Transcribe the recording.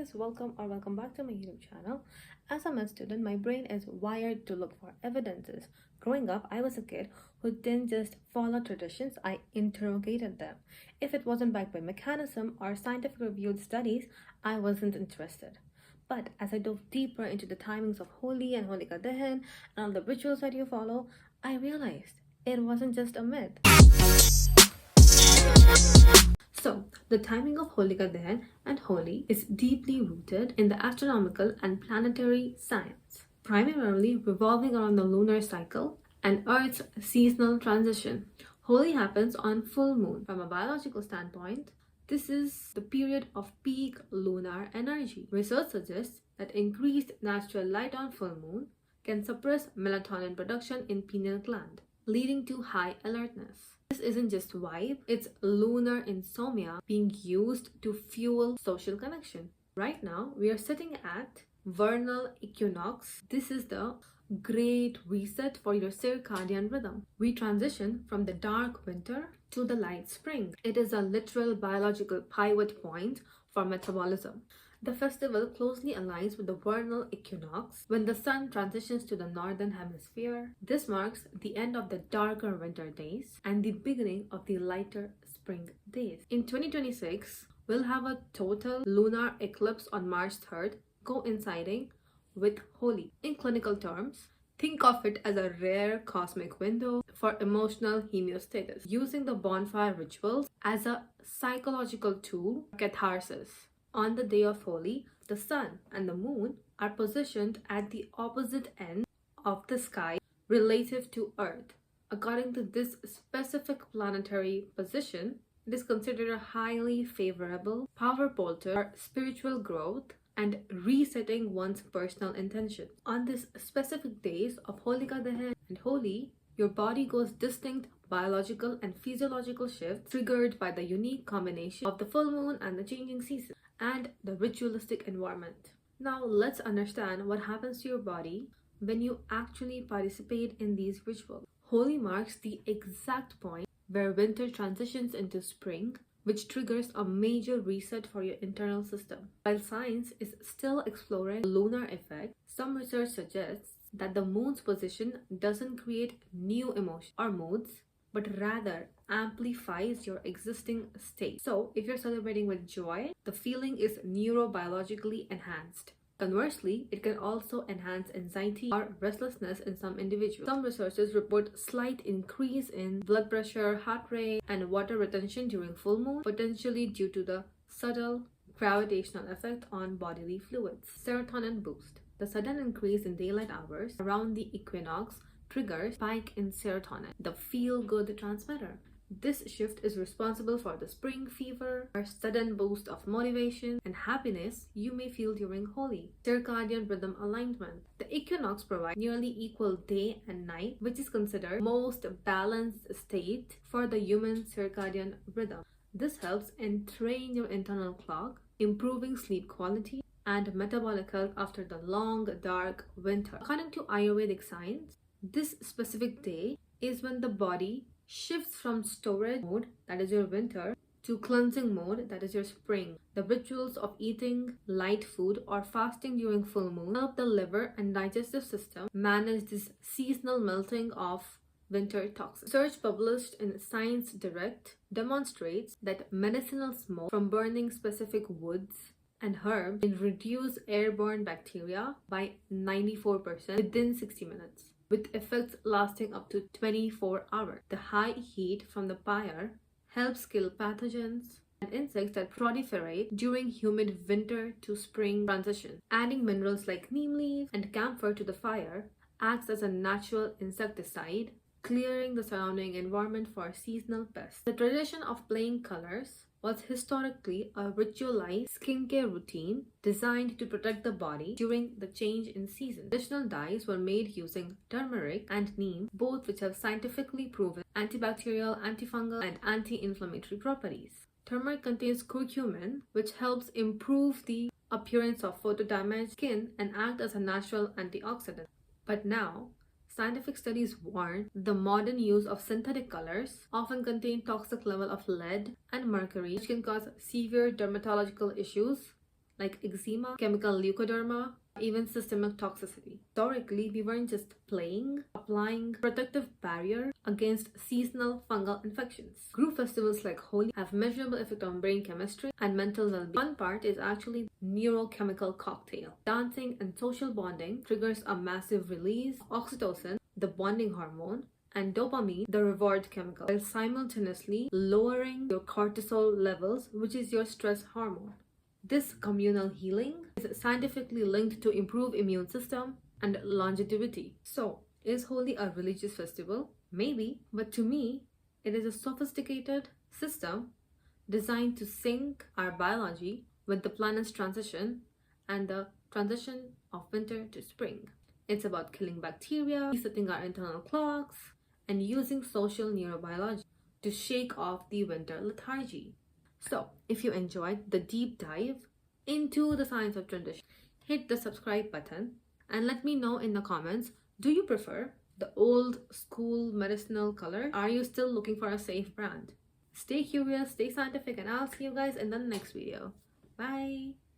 guys, welcome back to my YouTube channel. As a med student, my brain is wired to look for evidences. Growing up, I was a kid who didn't just follow traditions, I interrogated them. If it wasn't backed by mechanism or scientific reviewed studies, I wasn't interested. But as I dove deeper into the timings of Holi and Holika Dahan and all the rituals that you follow, I realized it wasn't just a myth. So, the timing of Holika Dahan and Holi is deeply rooted in the astronomical and planetary science, primarily revolving around the lunar cycle and Earth's seasonal transition. Holi happens on full moon. From a biological standpoint, this is the period of peak lunar energy. Research suggests that increased natural light on full moon can suppress melatonin production in pineal gland, leading to high alertness. This isn't just vibe, it's lunar insomnia being used to fuel social connection. Right now, we are sitting at Vernal Equinox. This is the great reset for your circadian rhythm. We transition from the dark winter to the light spring. It is a literal biological pivot point for metabolism. The festival closely aligns with the vernal equinox when the sun transitions to the northern hemisphere. This marks the end of the darker winter days and the beginning of the lighter spring days. In 2026, we'll have a total lunar eclipse on March 3rd, coinciding with Holi. In clinical terms, think of it as a rare cosmic window for emotional homeostasis, using the bonfire rituals as a psychological tool for catharsis. On the day of Holi, the sun and the moon are positioned at the opposite end of the sky relative to Earth. According to this specific planetary position, it is considered a highly favorable power portal for spiritual growth and resetting one's personal intentions. On these specific days of Holika Dahan and Holi, your body goes distinct biological and physiological shifts triggered by the unique combination of the full moon and the changing season and the ritualistic environment. Now let's understand what happens to your body when you actually participate in these rituals. Holi marks the exact point where winter transitions into spring, which triggers a major reset for your internal system. While science is still exploring the lunar effect, some research suggests that the moon's position doesn't create new emotions or moods, but rather amplifies your existing state. So, if you're celebrating with joy, the feeling is neurobiologically enhanced. Conversely, it can also enhance anxiety or restlessness in some individuals. Some researchers report slight increase in blood pressure, heart rate, and water retention during full moon, potentially due to the subtle gravitational effect on bodily fluids. Serotonin boost. The sudden increase in daylight hours around the equinox triggers spike in serotonin, the feel-good transmitter. This shift is responsible for the spring fever, or sudden boost of motivation and happiness you may feel during Holi. Circadian rhythm alignment. The equinox provides nearly equal day and night, which is considered most balanced state for the human circadian rhythm. This helps entrain your internal clock, improving sleep quality and metabolic health after the long, dark winter. According to Ayurvedic science, this specific day is when the body shifts from storage mode, that is your winter, to cleansing mode, that is your spring. The rituals of eating light food or fasting during full moon help the liver and digestive system manage this seasonal melting of winter toxins. Research published in Science Direct demonstrates that medicinal smoke from burning specific woods and herbs can reduce airborne bacteria by 94% within 60 minutes, with effects lasting up to 24 hours. The high heat from the fire helps kill pathogens and insects that proliferate during humid winter to spring transition. Adding minerals like neem leaf and camphor to the fire acts as a natural insecticide, clearing the surrounding environment for seasonal pests. The tradition of playing colors was historically a ritualized skincare routine designed to protect the body during the change in season. Traditional dyes were made using turmeric and neem, both which have scientifically proven antibacterial, antifungal, and anti-inflammatory properties. Turmeric contains curcumin, which helps improve the appearance of photodamaged skin and act as a natural antioxidant. But now, scientific studies warn the modern use of synthetic colors often contain toxic level of lead and mercury, which can cause severe dermatological issues like eczema, chemical leukoderma, even systemic toxicity. Historically, we weren't just applying protective barrier against seasonal fungal infections. Group festivals like Holi have measurable effect on brain chemistry and mental well-being. One part is actually neurochemical cocktail. Dancing and social bonding triggers a massive release of oxytocin, the bonding hormone, and dopamine, the reward chemical, while simultaneously lowering your cortisol levels, which is your stress hormone. This communal healing is scientifically linked to improved immune system and longevity. So, is Holi a religious festival? Maybe, but to me, it is a sophisticated system designed to sync our biology with the planet's transition and the transition of winter to spring. It's about killing bacteria, resetting our internal clocks, and using social neurobiology to shake off the winter lethargy. So, if you enjoyed the deep dive into the science of transition, hit the subscribe button and let me know in the comments, do you prefer the old school medicinal color? Are you still looking for a safe brand? Stay curious, stay scientific, and I'll see you guys in the next video. Bye!